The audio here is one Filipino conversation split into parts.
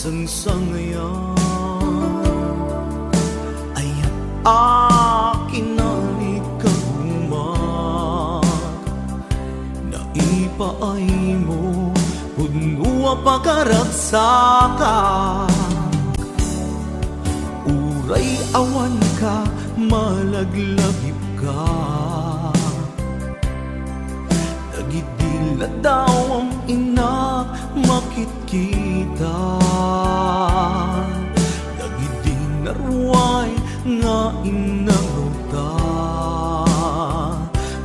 sangsangayan ay akin na ikagumat na ipaay mo punua pagkaragsaka uray awan ka malaglagip ka nagidila daw ang ina makitkita nagidinarway nga inangota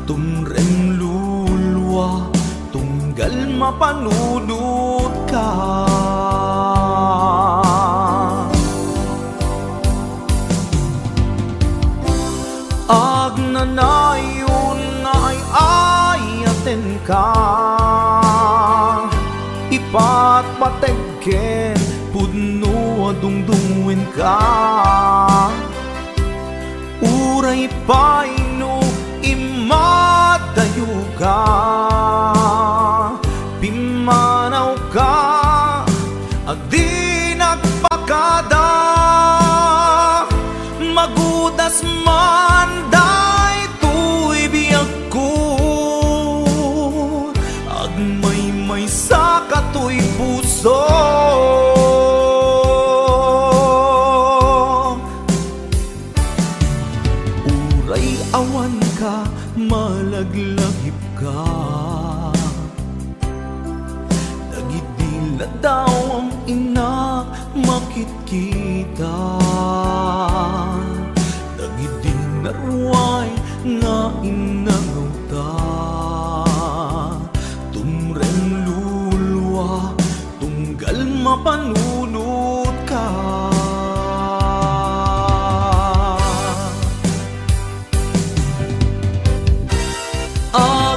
tumrem lulwa tunggal mapanunod ka agnanayon nga ay ayaten ka ipat pategken pudno adungdungwen ka uray paino imadayo ka pimanaw ka adi nagpakada magudas man day tuy biyag ko agmay sa katoy puso uray awan ka malaglagip ka nagidila daw ang ina makitkita nagidinarway nga inangota tumrem lulwa tunggal mapanunod ka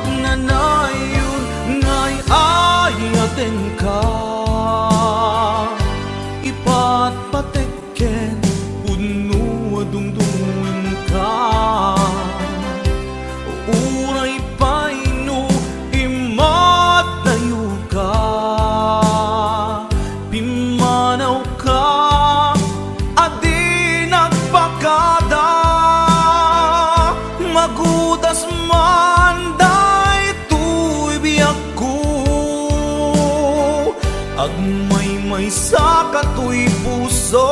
agnanayon nga'y ayaten ka ipat patekken puno adungdungwen ka uray paino imadayo ka pimanaw ka adi nagpakada magudas man day tuy biyag ko agmay sa katoy puso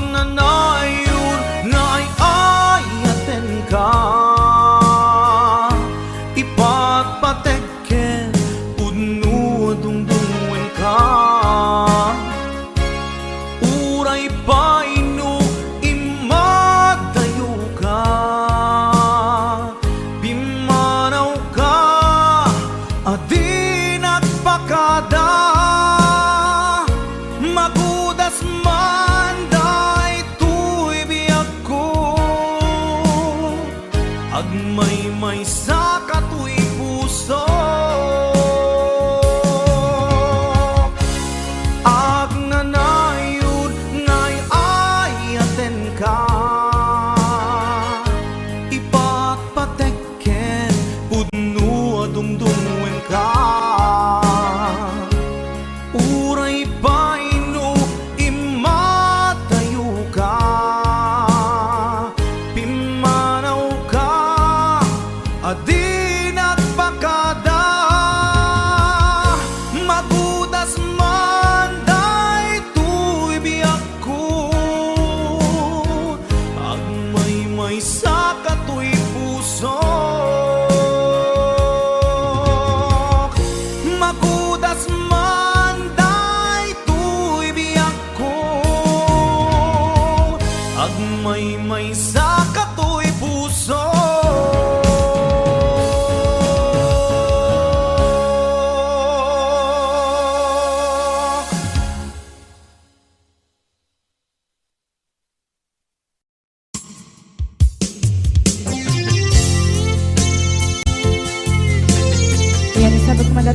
agnanayon nga'y ayaten ka ipat patekken puno adungdungwen ka uray paino imadayo ka pimanaw ka adi nagpakada magudas man agmay sa katoy puso agnanayon nga'y ayaten ka ipat patekken pudno adungdungwen ka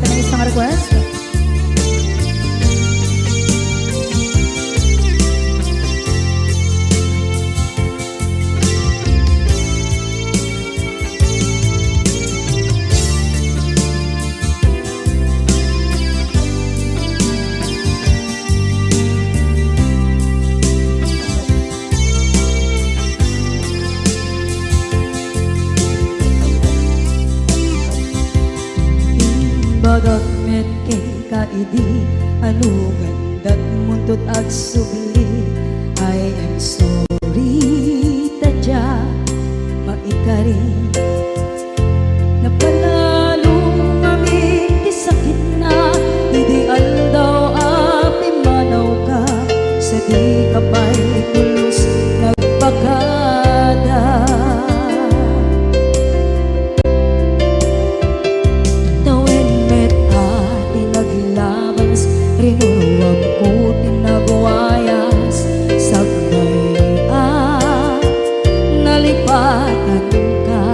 natin ang isang request. Bagat met kay kaidi anugan dat muntot ag subli. I am sorry tadya maikari napanalo ngami kisakit na ideal daw api manaw ka sa di kapay pulos nagpagada. Rinuruwag ko tinagwayas sagbay nalipatan ka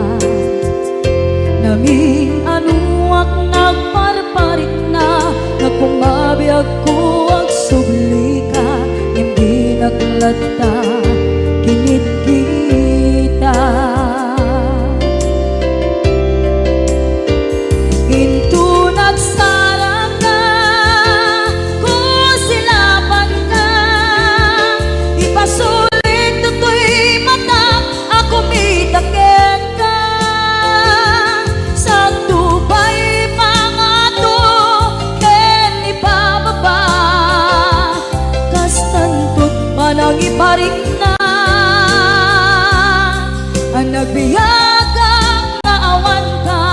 naming anuak nagparparit na nagkumabiyag ko ag subli ka hindi naglata kinit kita into nagsarap ka kusilapan ka ipasulit tutoy mata ako mitakit ka sa tubay pangato ken ipababa kastantot manang iparik na ang nagbiyagang naawan ka.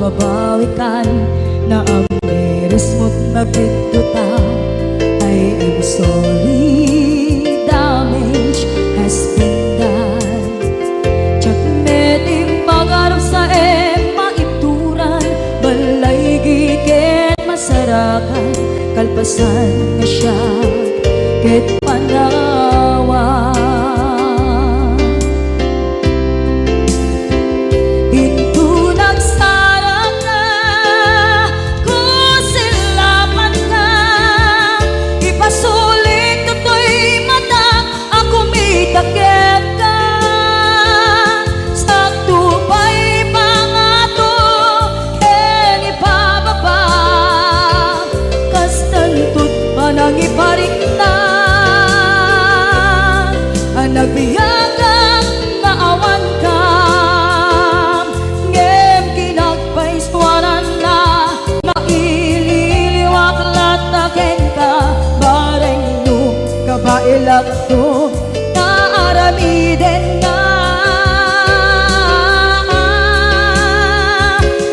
Babawikan na ang meres mo't nagpituta. I am sorry, damage has been done. Tsak meting pagarap sa maituran balay giket masarakan kalpasan nga siya ket panawa. Takit ka sa tubay pangato ken ipababa kastantut manang iparik na ang nagbiyagang naawan ka ngem kinagpaiswanan na maililiwak lataken ka bareng no kabailak to aramiden na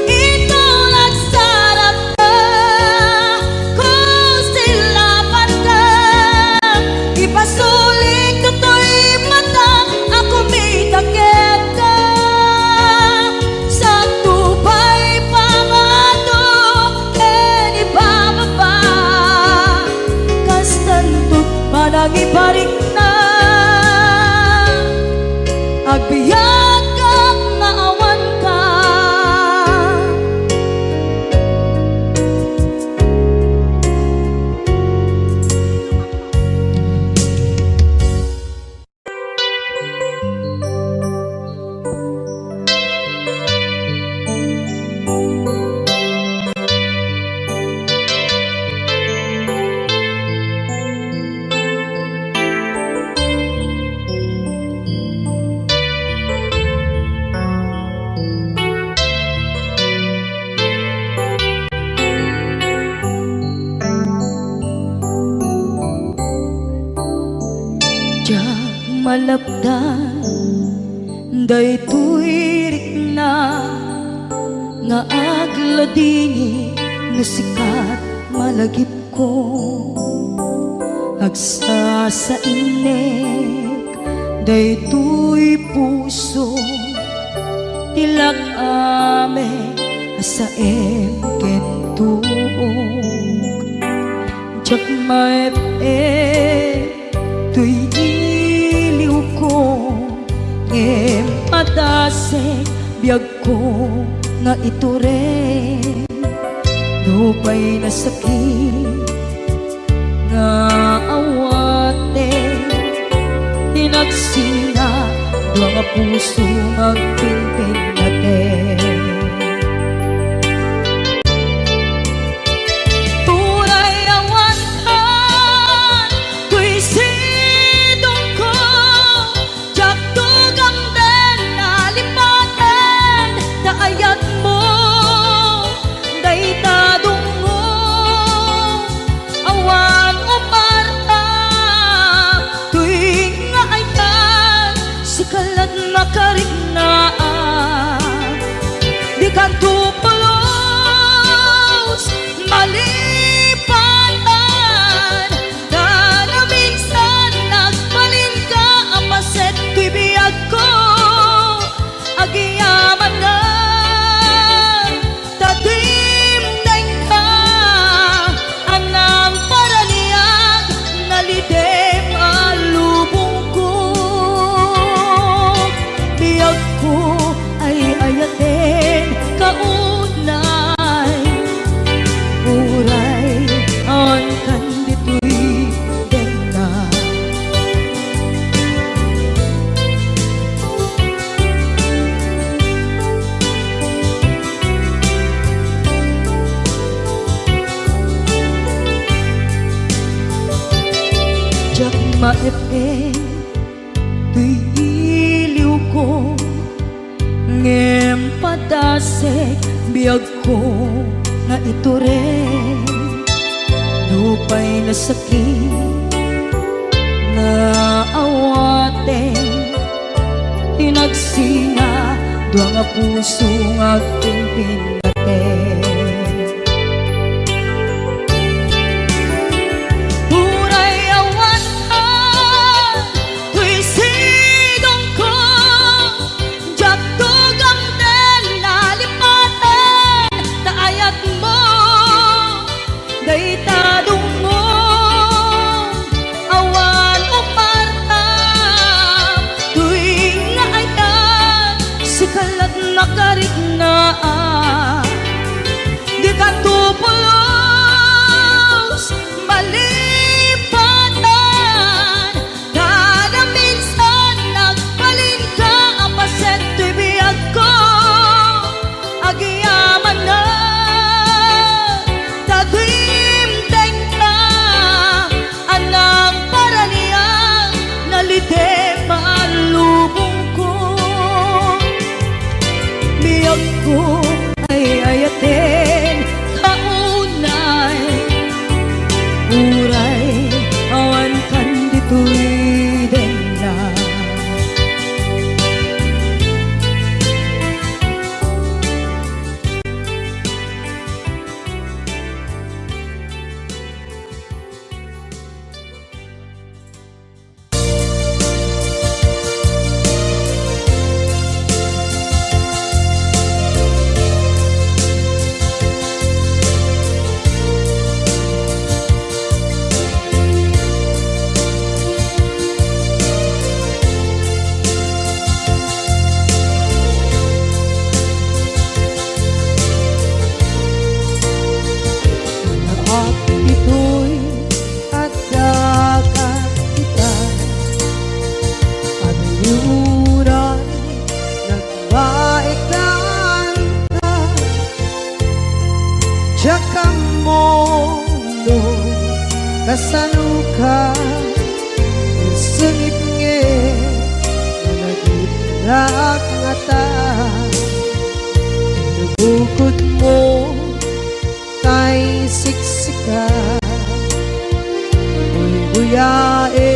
ikaw nagsarap ka kusilapan ka ipasulit tutoy mata ako mitakit ka sa tubay pangato ken ibababa kastantot manang iparik na agbiyak kang naawan ka. malapdan Daytoy rikna nga agladingi no sikat malagip ko agsa sa inek daytoy puso tilak ame asaem kentuog jak maep tuy iliw ko ngem atase biyag ko nga iture dupay na sakit nga awate tinagsina dua nga puso magpinpin natin turay awantan tuy sidong ko jak tugam den nalipaten kaayat mo dayta dungo awan umarta tuwing nga ayan sikalat makarignaang di ka tupulos malipatan na na minsan nagbalin ka ang paset tuy biyag ko agiyaman na tatimdeng ka anang paraniyag nalidem alubong ko biyag ko ay ayaten kaunay uray ang kandito'y dena jak maepe tuy iliw ko ngem padasek biyag ko nga iture dupay na sakit nga awate tinagsina dua nga puso nga pinpinate uray awantan tuy sidong ko jak tugam den nalipaten kaayat mo dayta dungo awan umarta tuwing nga ayan sikalat makarignaang di ka tupulos malipatan kada minsan nagbalin ka ang paset tuy biyag ko agiyaman na tagimteng ka anang paraniyang nalidem alubong ko biyag ko ay ayaten kaunay uray awan kandito'y dena at ito'y agkakapitan Anayuran nagbaiklan ka Tsaka mundo kasanuka Sungit nge malagit na ngata Nabukod mo tay siksika Uy buyae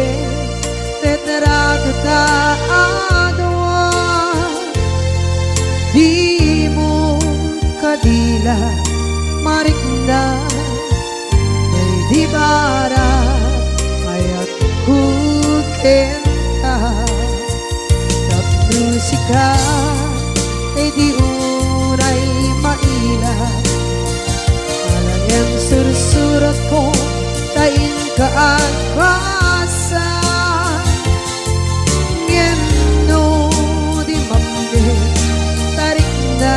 tetrado ta adwa maila marikna may di bara ayat kukenta tapusika ay di unay maila alang sursurat ko tain kaagwasa ngeno di mambe tarik na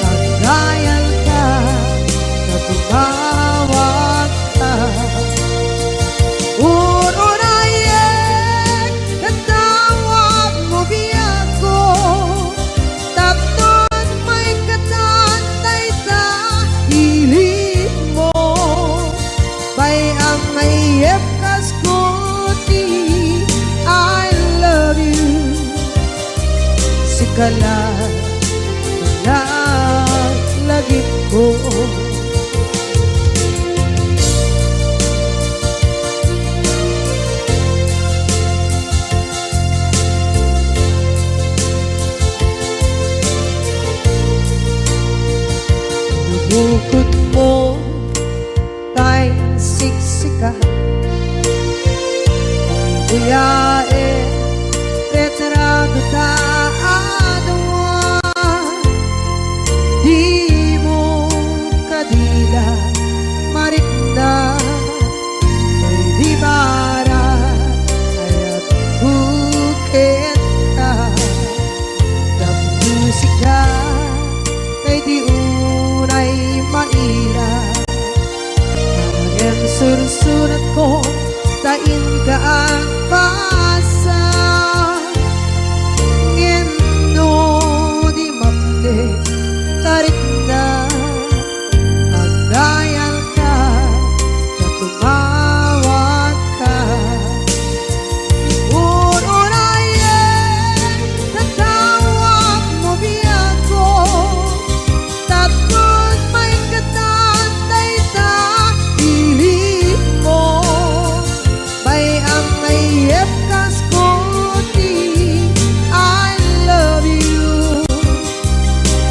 kagayal ka tumawag ka urunayek katawag mo biyako tapton may katantay sa hiling mo bay ang mayep kaskuti I love you sikala lagit ko bukod mo tay siksika buyae retrado ta adwa di mo kadila marikna ay di bara ayat bukit ka musika kay di unay maila ang sursurat ko tain ka ang pasa ngeno di mamde tarik na agdayal ka na tumawag ka urunayek tatawag mo biyako tapos may katantay sa hiling mo bay ang mayep kaskuti I love you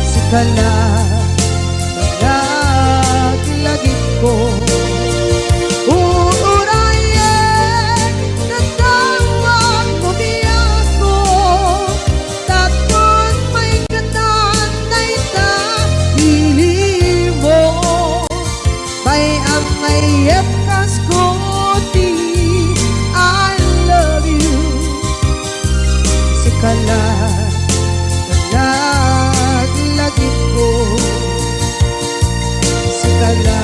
sikala lagit ko urunayek tatawag mo biyako tapos may katantay sa hiling mo bay ang mayep kaskuti I love you sikala lagit ko sikala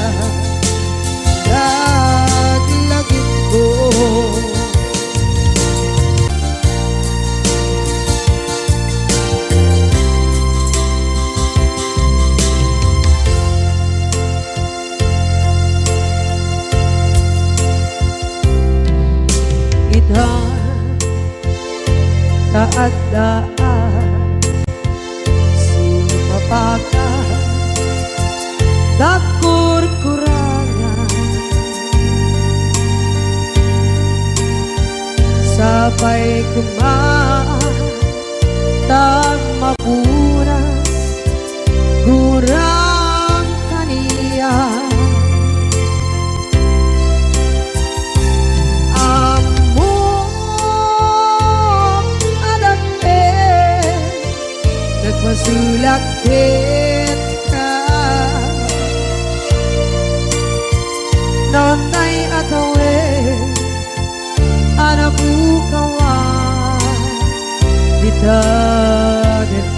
lagit ko ita taadaan sumapaka takur-kurangan sabay kumaan tag mapuras gurang kaniya masulakit ka nonay atawe anabukawan bitadet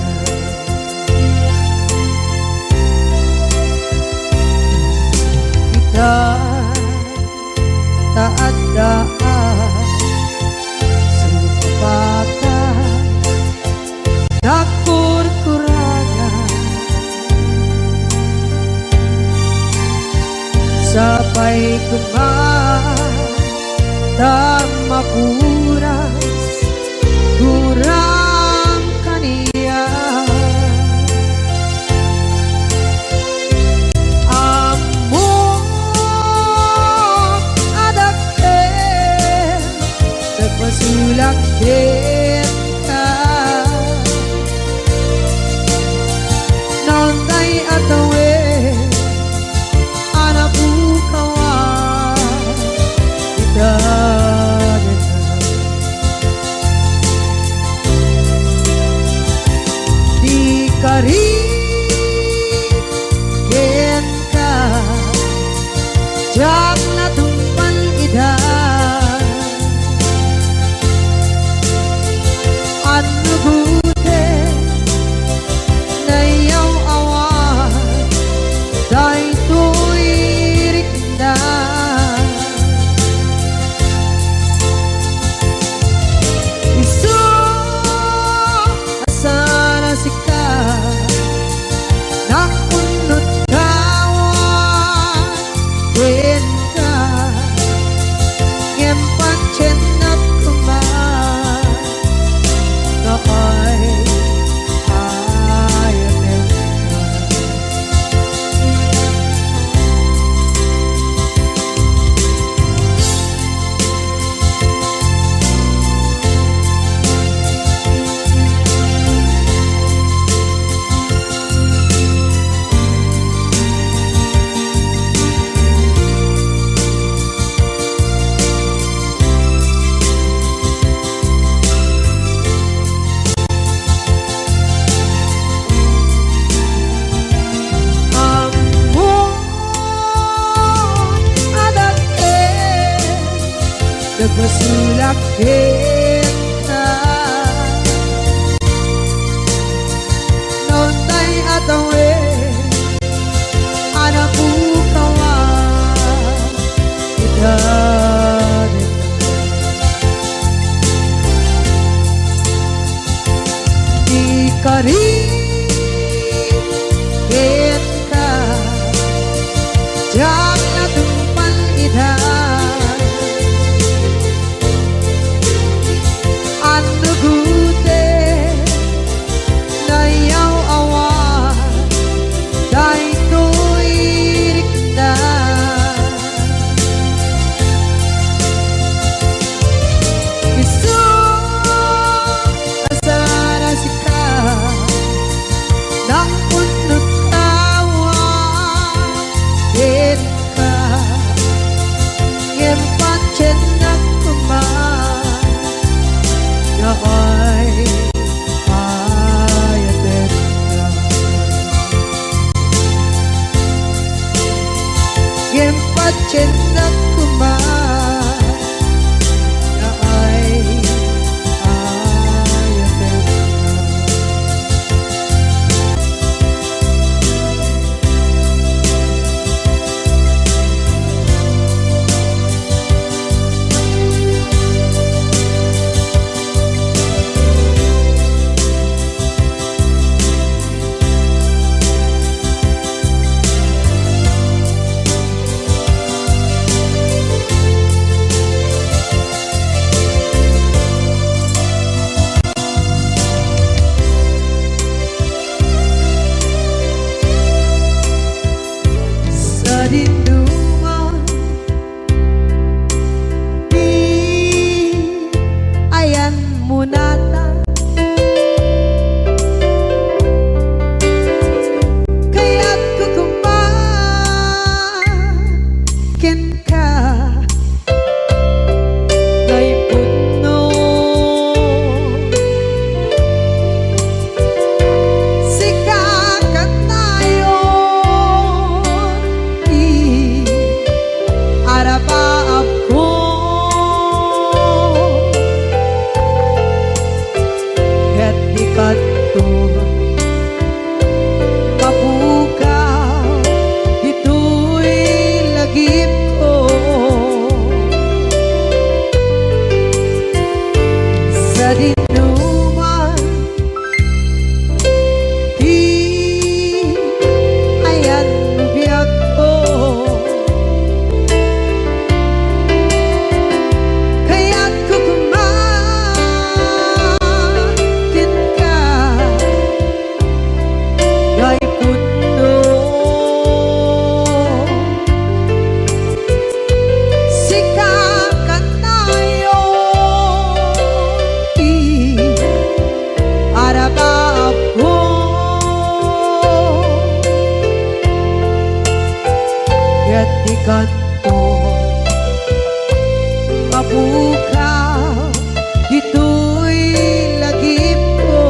kita taadaan supakan nakur-kurangan sabay kumaan tag mapuras gurang Ikarin ka Diyak na tumpan idan Ano gute Na yaw awan Dahil tuirik na Isu asara sika Nang punot kawa Ka Ngem pancen nagkuman Yahay ayaten ka Ngem pancen nagkuman Yahay ayaten ka Sa dinduman Di ayan mo nata Kaya't kukumakin ka Ngay puno Sikakat tayo Arapaap ko Ket ikat to Mapukaw Ito'y lagip ko Sa dinuman Di ayan biyak ko Kaya't kukumakin ka Ngay puno Sikakat tayo Arapaap ko Ket ikat to Mapukaw Ito'y lagip ko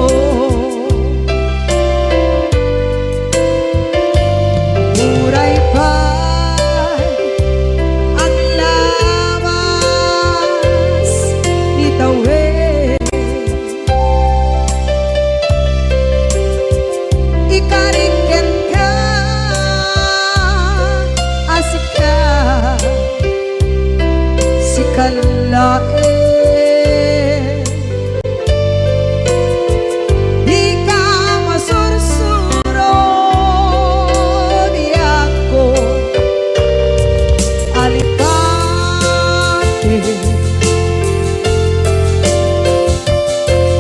Muray pa'y Ang lawas Ni Tawe Ikariken ka Asika Sikalae Di ka masursuro Di ako Alipate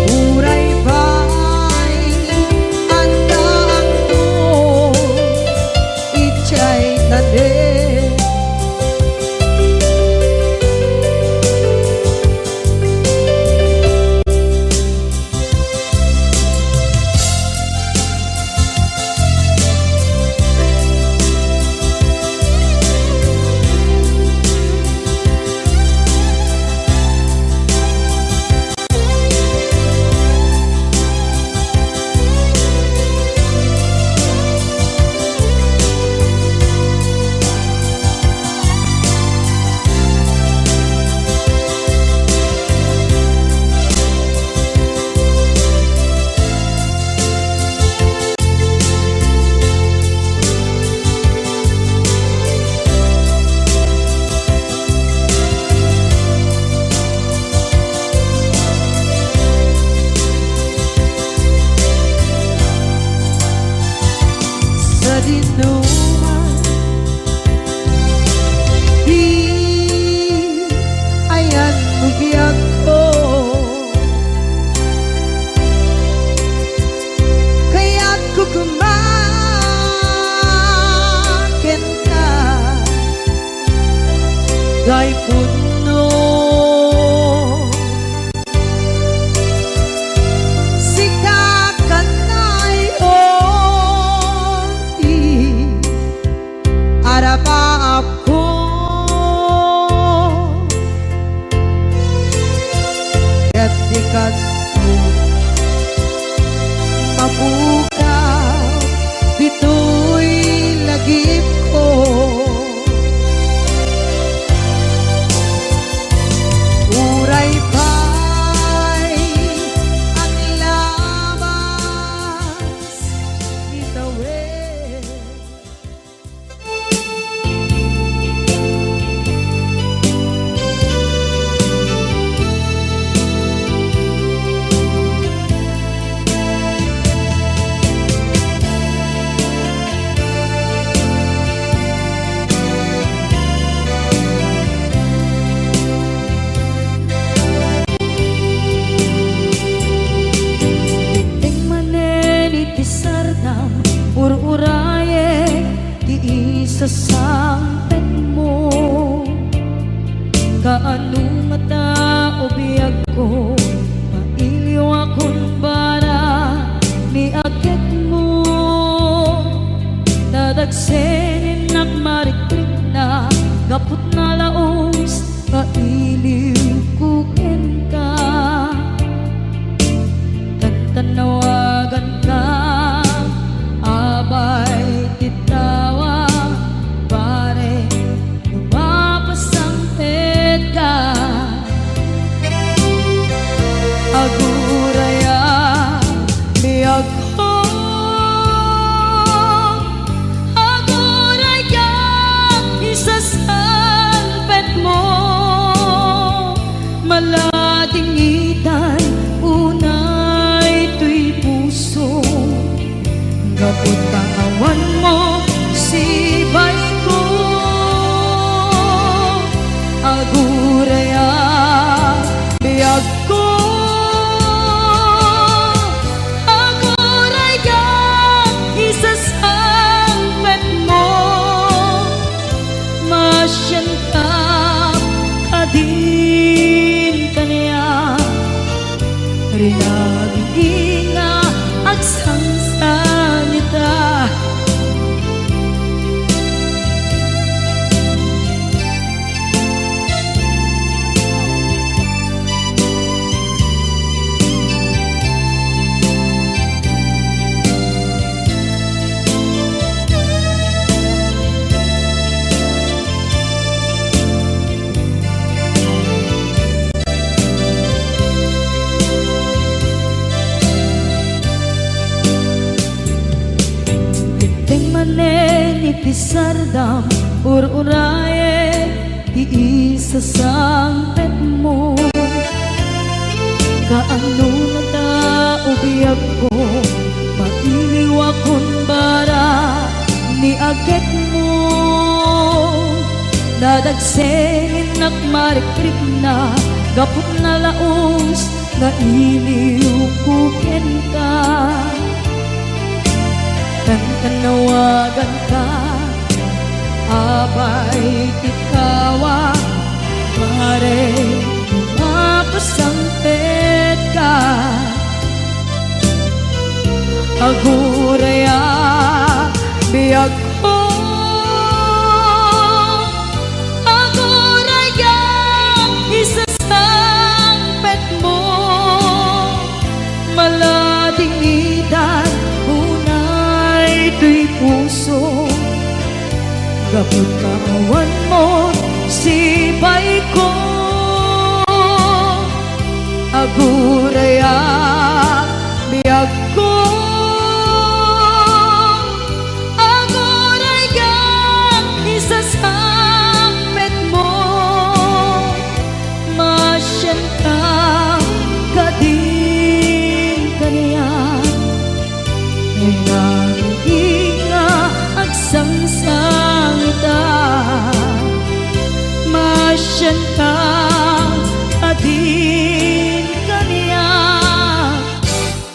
Muray ba'y Andaan ko Ichay tande gay puno. Sikakan ay di arapa ako katikat mabukaw dito'y lagip ko. Uray pa'y ang labas itawid. Ururaye di isa sampet mo kaano mata o biyag ko mailiw akong bara ni agit mo dadagsenin nakmarikrik na gapot na laos mailiw kukin ka tantanawagan ka abay titawa pare lumapasang ka aguraya biyag ko aguraya isasalpet mo maladingitan unay tuy puso kapot pangawan mo sibay ko aguraya biyag ko aguraya isasampet mo masyan ka kadin kaniya rinagin nga agsansanita. Itisardam ururaye di isa sampet mo kaano mata ubiyag ko mailiw akong bara ni agit mo dadagsenin nakmarikrik na gapot na laos na iliw kukin ka tanawagan ka abay tikawa pare mapasampet ka aguraya biyag ko aguraya isasampet mo maladingitan tuy puso kapot kawan mo sibay ko aguraya biyag ko aguraya isasampet mo masyan ka kadin kaniya inga agsangsangita masyan ka adin kaniya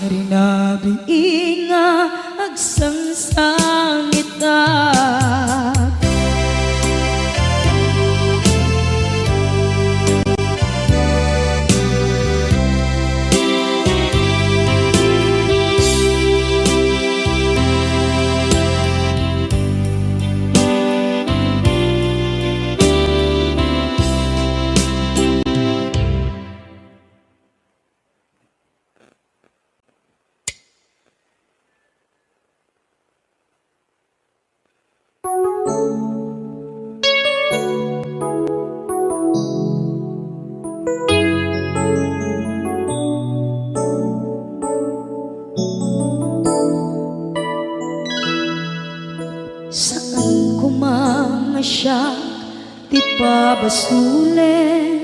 rinabinga agsangsangita siya ti pabasulen.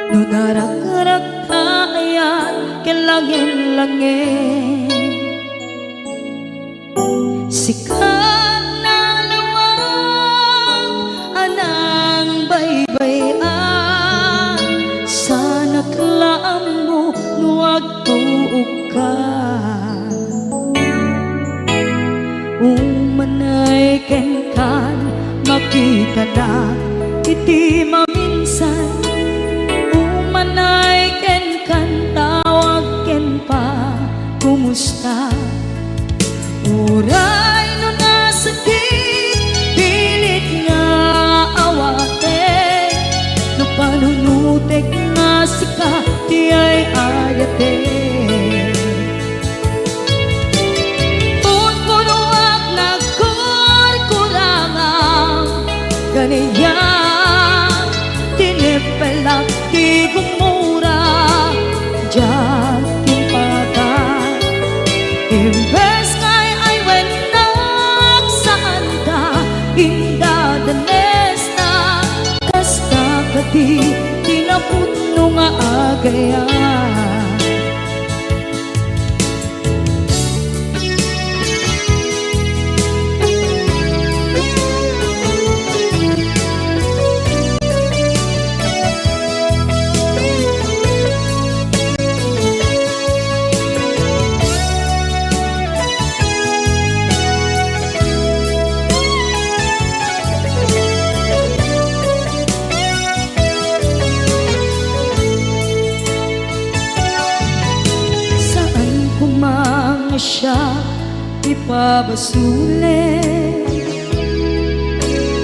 No narak-arak tayan kelangin-langin, sikat na lawag anang baybayan. Sana klaam mo nuwag tuog ka, umanay ken kan makita na iti maminsan. Umanay ken kan tawag ken pa kumusta. Uray no nasakit pilit nga awate, no panunutek nga sika di ay ayate. Punpunuak nagkurkurangang ganiya, tinipelak di gumura diyan timpagan. Imbes ngay ay wenak saan ka indadanes na, kasta kati tinaputno nga agaya. Siya ipabasulen,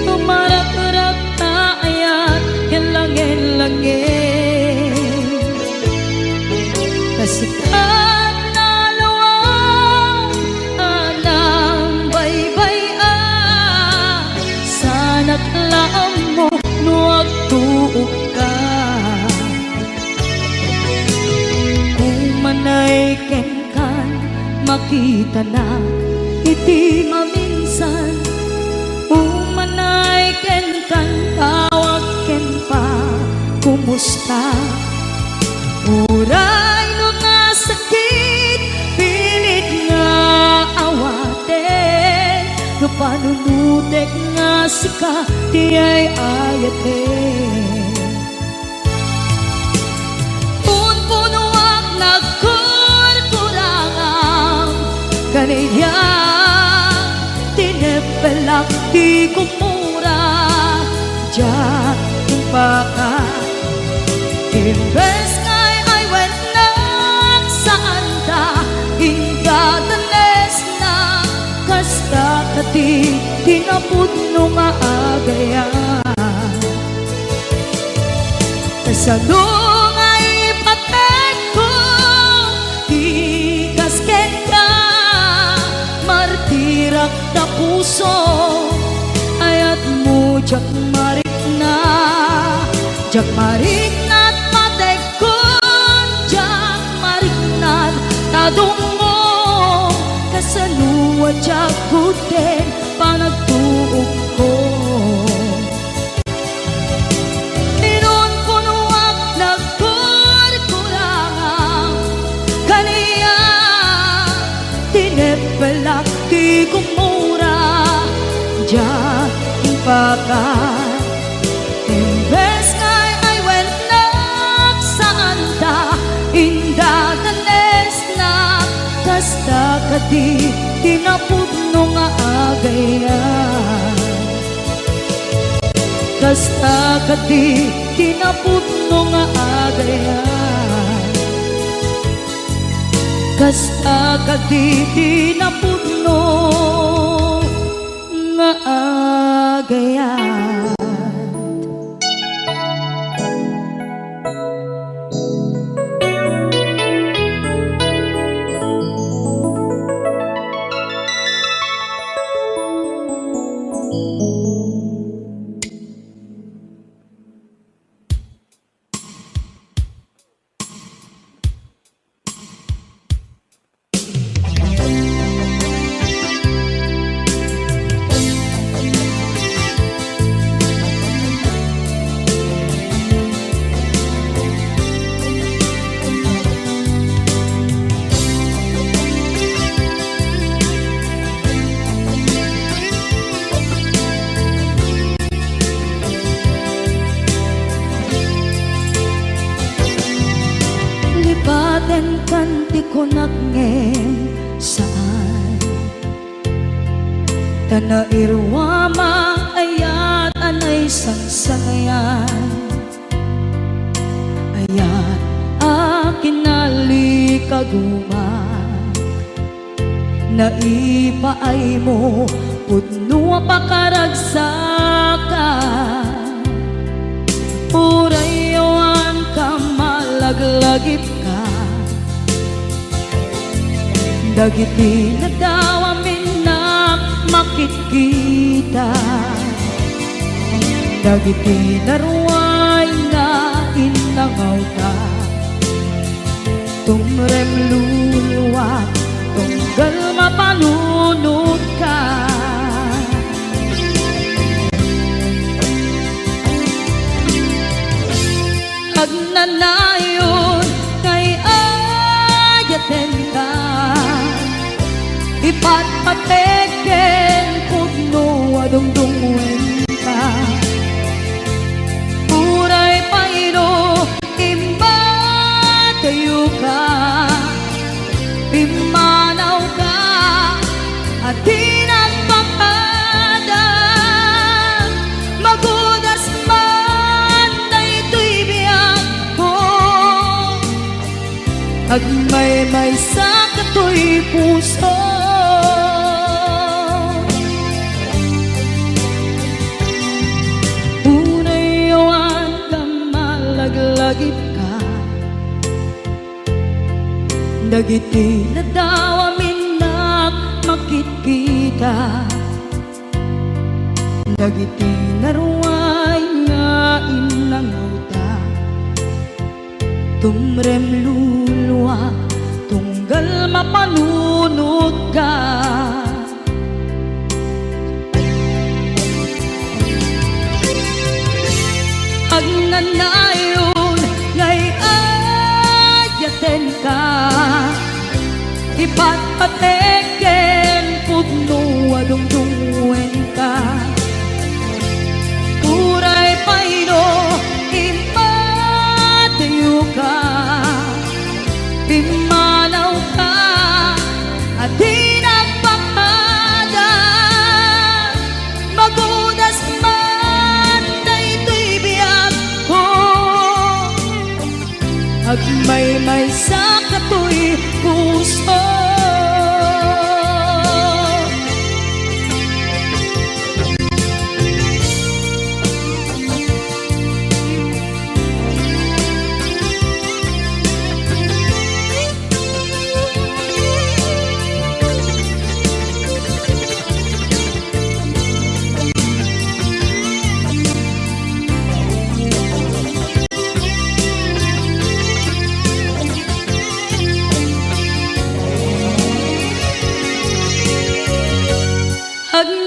tumarak-rak tayan kelangin-langin, kasikat na lawang anang baybayan. Sana klaam mo nuwag tuog ka, umanay ken makita na iti maminsan. Umanay ken kan tawag ken pa kumusta. Uray no nasakit pilit nga awate, no panunutek nga sika di ay ayate. Punpunuak kaniya, tinipelak di kumura diyan timpakan. Imbes ngay ay wenak saan ta indadanes na, kasta kati tinaputno nga agaya. Kasano ngay patek ko di kasken ka, martirak na puso ayat mo jak marik na at matekon, jak marik na tadungo. Kasanuwa jak guten panagtuog ko, inunpunuak nagkurkurangang kaniya, tinipelak di kumura diyan timpakan. Imbes ngay ay wenak saan ta indadanes na, kasta kati tinaputno nga agaya. Kasta kati tinaputno nga agaya. Kasta kati tinaputno nga agaya. di ko nagngem saan Tanairwama ayat anay sangsangayan Ayat akin nalikaguma Naipaay mo pudno pakaragsakan Urayawan ka malaglagip ka Dagiti na daw amin na makikita Dagiti na ruway na inangaw ka Tumrem luluwa tunggal mapanunod ka Agnanayon kay ayaten ka Ipatpateken pudno adungdungwen ka Uray paino imba tayo ka Pimanaw ka at tinagpakada Magudas man na ito'y biyag ko Agmay-may sa kato'y puso Unayawan ka malaglagip ka Dagiti na daw amin na makikita Dagiti na ruway nga inangauta Tumrem luluwa tunggal mapanunod ka Agnanayon ngay ayaten ka Ipatpateken pudno adungdungwen ka Uray paino imatayo ka Pimanaw ka at tinagpakada Magudas man na ito'y biyag ko Agmay-may sa kato'y puso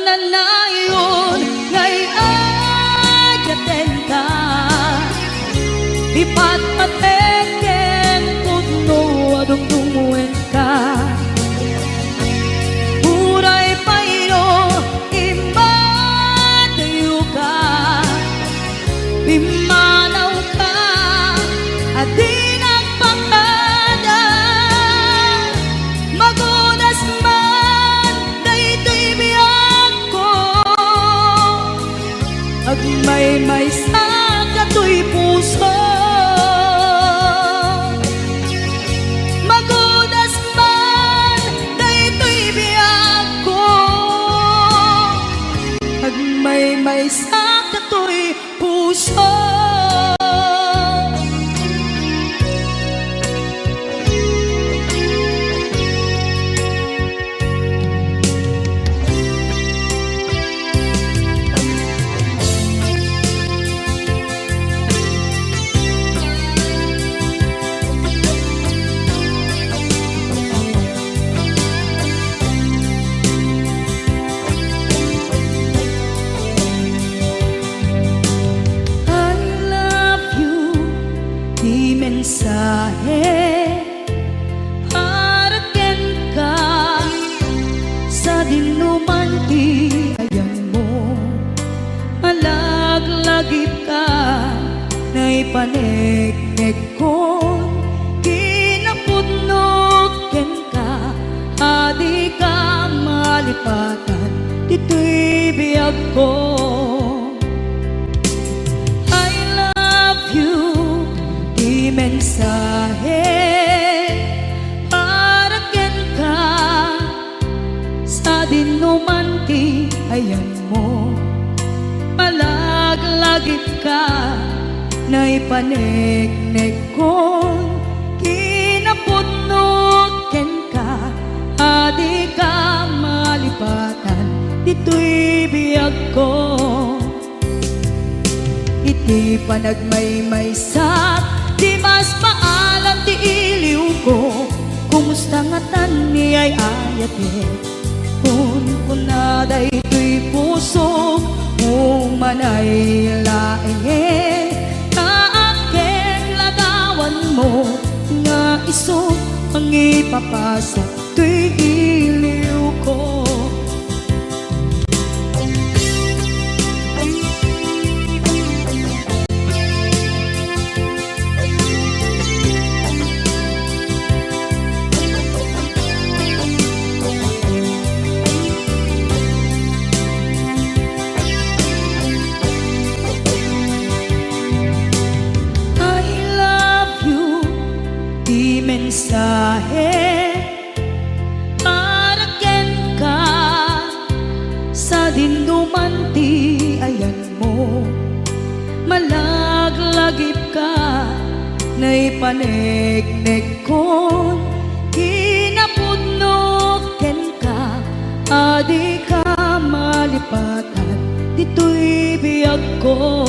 Agnanayon ngay ayaten ka Ipatpateken pudno adungdungwen ka Uray paino imatayo ka Pimanaw ka at tinagpakada Magunas man na ito'y biyag ko Agmay-may sa kato'y puso Magudas man na ito'y biyag ko Agmay-may sa kato'y puso mensahe para ken ka sa dinuman ti ayan mo malaglagip ka na ipaneknek ko kinapudno malipatan, dito'y biyag ko. I love you, di mensahe, para ken ka, sa dinuman ti ayan mo. Malaglagip ka, naipanegnek kon, kinapudnog ken ka, adi ka malipatan, dito'y biyag ko. Iti panagmaymaysak, di mas paalam ti iliw ko, kumusta nga tan ni ay ayate, kun kunaday to'y puso, umanay laeng, kaaken lagawan mo, nga iso ang ipapasa, to'y iliw ko. Mensahe, para ken ka, sa dinduman ti ayan mo. Malaglagip ka, naipanegnek kon, kinapudnog ken ka, adi ka malipatan, dito'y biyag ko.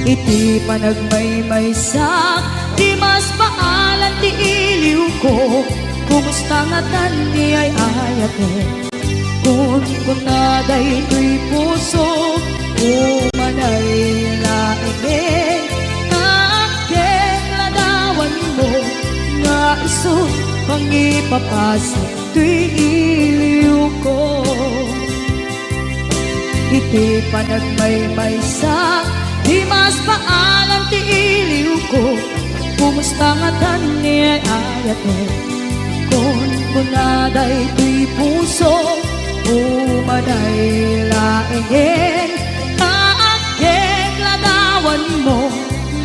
Iti panagmaymaysak, di mas paalan ti iliw ko, kumusta nga tan ni ay ayate, kun kunaday to'y puso, umanay laeng, kaaken ladawan mo, nga iso pangipapasa, to'y iliw ko. Iti panagmaymaysak, di mas paalam ti iliw ko, kumusta nga tan ni ay ayate, kun kunaday to'y puso, umanay laeng, kaaken ladawan mo,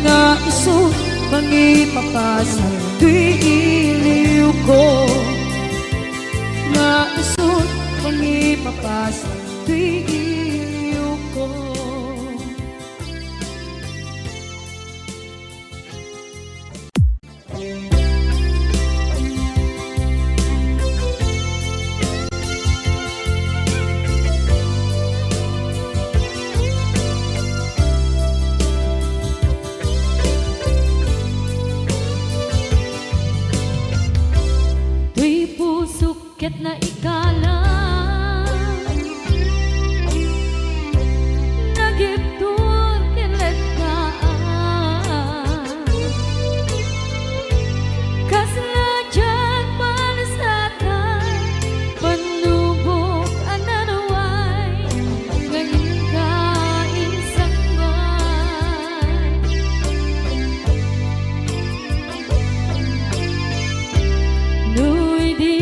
nga iso pangipapasa, to'y iliw ko. Nga iso pangipapasa, to'y iliw ko. Ket na ikala, nagiptur kinet ka, kasla dyan palasatan, panubok ananaway, ngayon ka insangay. Nu'y di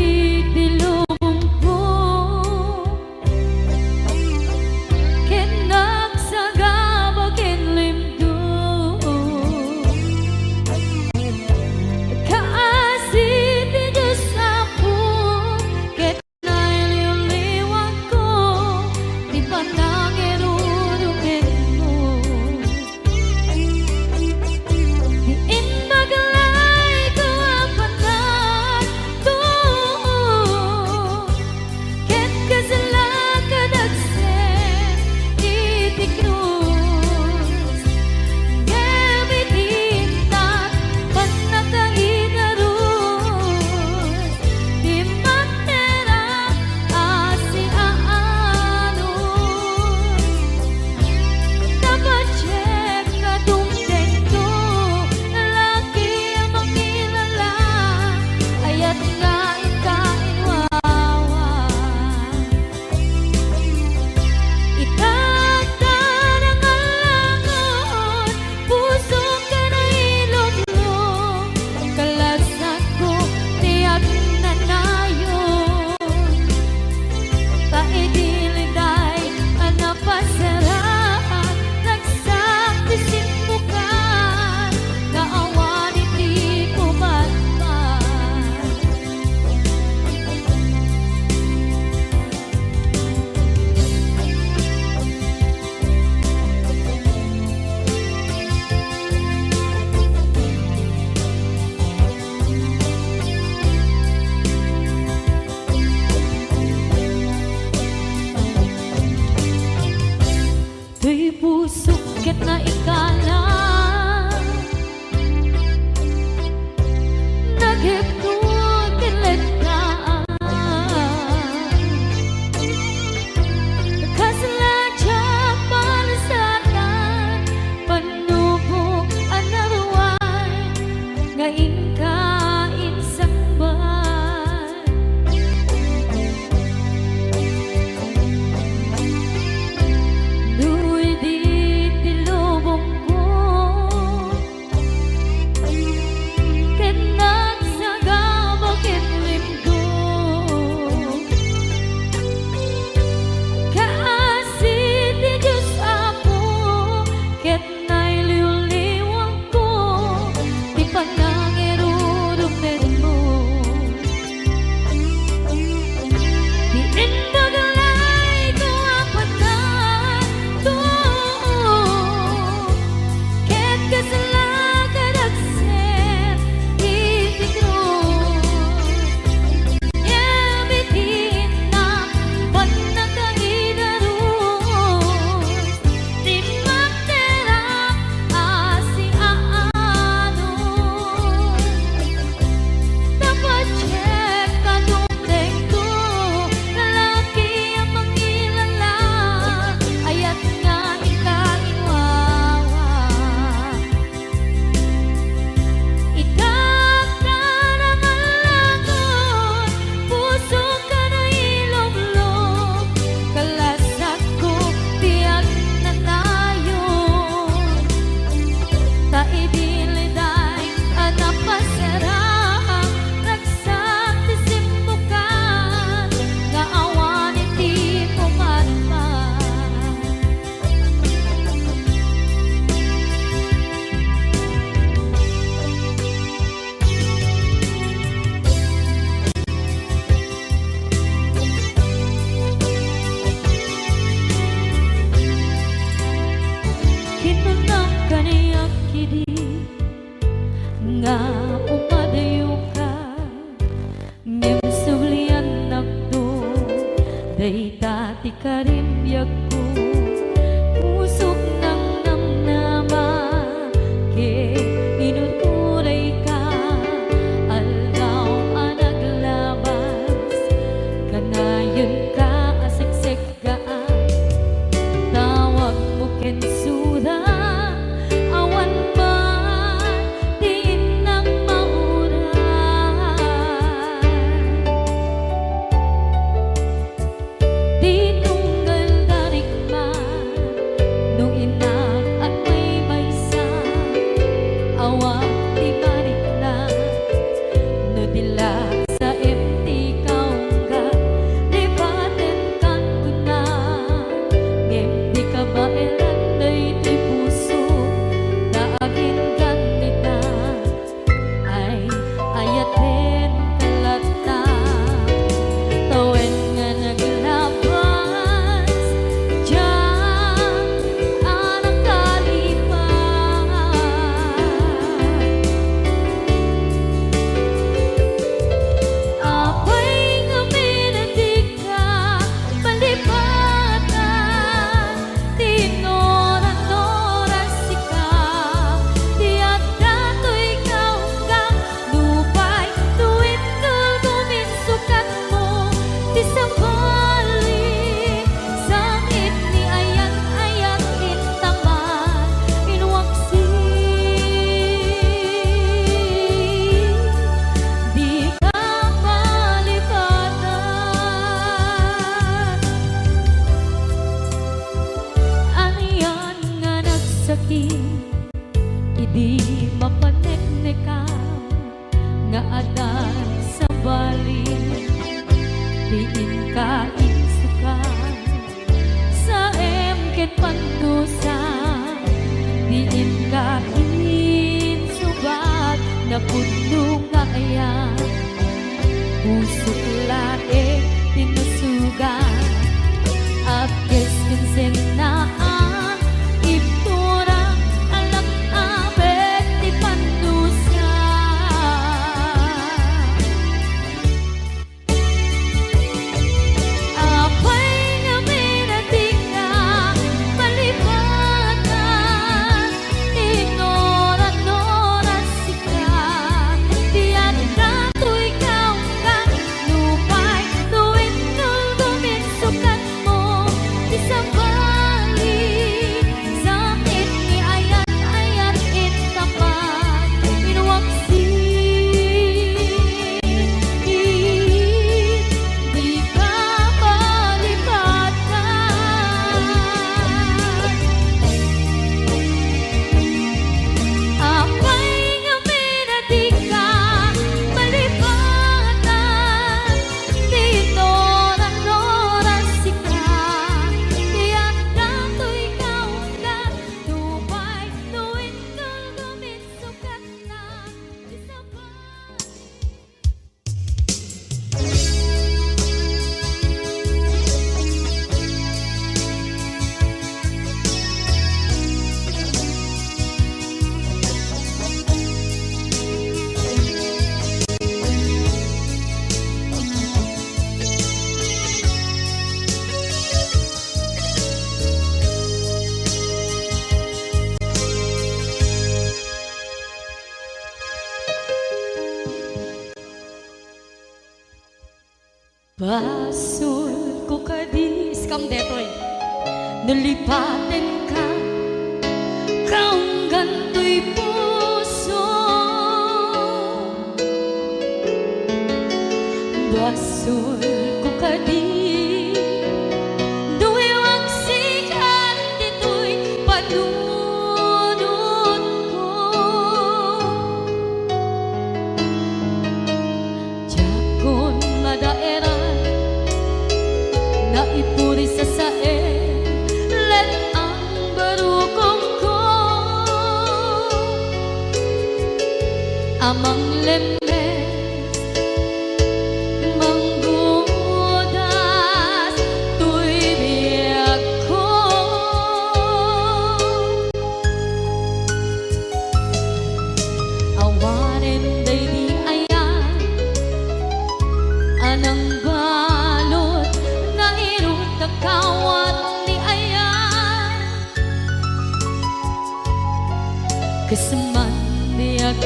Dati ka rin ko pusok ng namnama ke inuturay ka aldaw ang naglabas kanayon ka asiksik gaan tawag mo kensura awan man din ng mauran di tunggal darigman nung inak at may maysa awak di balik na nadila sa empty kaungga lipaten kan kuna ngem di ka ba elan di puso daagin ganita ay ayaten kalata tawen nga naglabas diyan anak kalipan apay nga minatig ka palipatan tinoran-noras sika tiyak dato'y kaunggang lupay tuwid tulgumin sukat mo di sa balik sangit ni ayan-ayan intaman inwaksi di ka palipatan aniyan nga nagsakit idi mapaneknekam nga adan sa balik diin ka insukan sa emket pandusa diin ka insubat na puno nga ayan pusok lae tinusugan apkes kinsenaan ipturang alang abet di pandusa apay nga minatig ka palipatan tinoran-noras sika tiyan dato'y kaunggan lupay tuwid tulgumin sukat mo di sa balik sakit ni ayan-ayan intaman inwaksi di ka palipatan apay nga minatig ka palipatan tinoran-noras sika tiyak dato'y kaunggan lupay tuwid tulgumin sukat na di sa balik Basul ko kadis kam detoy nalipaten ka kaunggan to'y puso basul ko kadis duwewang sikat dito'y panunod ko Jakon madaeran na ipuri sa sae let ang barukong ko amang lemes manggudas tuy biyak ko awanen day di ayan anang balot na irut ka Keseman diak